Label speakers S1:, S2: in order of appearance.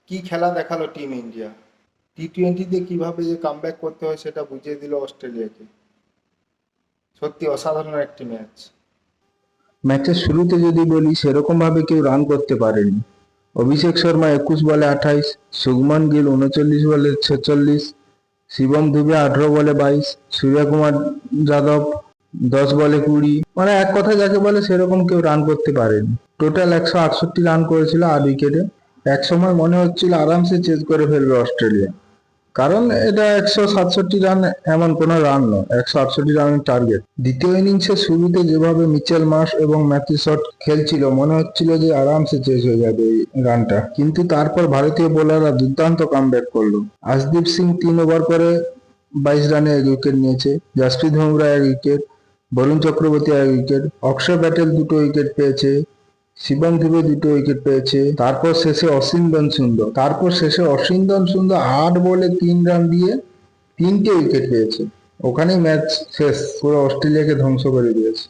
S1: কি খেলা দেখালো টিম ইন্ডিয়া! টি-টোয়েন্টিতে কিভাবে যে কামব্যাক করতে হয় সেটা বুঝিয়ে দিল অস্ট্রেলিয়াকে। সত্যি অসাধারণ একটি ম্যাচ।
S2: ম্যাচের শুরুতে যদি বলি সেরকম ভাবে কেউ রান করতে পারেনি। অভিষেক শর্মা 21 বলে 28, শুভমান গিল 39 বলে 46, শিবম দুবে 18 বলে 22, সূর্যকুমার যাদব 10 বলে 20, মানে এক কথা যাকে বলে সেরকম কেউ রান করতে পারেনি। টোটাল 168 রান করেছিল 8 উইকেটে। একসময় মনে হচ্ছিল আরামসে চেজ করে ফেলবে অস্ট্রেলিয়া, কারণ এটা 167 রান এমন কোনো রান নয়, 168 রানের টার্গেট। দ্বিতীয় ইনিংসের শুরুতে যেভাবে মিচেল মার্শ এবং ম্যাথিউ শট খেলছিল মনে হচ্ছিল যে আরামসে চেজ হয়ে যাবে এই রানটা, কিন্তু তারপর ভারতীয় বোলাররা দুর্দান্ত কামব্যাক করলো। আশদীপ সিং 3 ওভার করে 22 রানে 1 উইকেট নিয়েছে, জাসপ্রীত বুমরা 1 উইকেট, বরুণ চক্রবর্তী 1 উইকেট, অক্ষর প্যাটেল 2টো উইকেট পেয়েছে, শিবম দুবে 2টো উইকেট পেয়েছে। তারপর শেষে অসিন্দন সুন্দর 8 বলে 3 রান দিয়ে 3টে উইকেট পেয়েছে। ওখানেই ম্যাচ শেষ, পুরো অস্ট্রেলিয়াকে ধ্বংস করে দিয়েছে।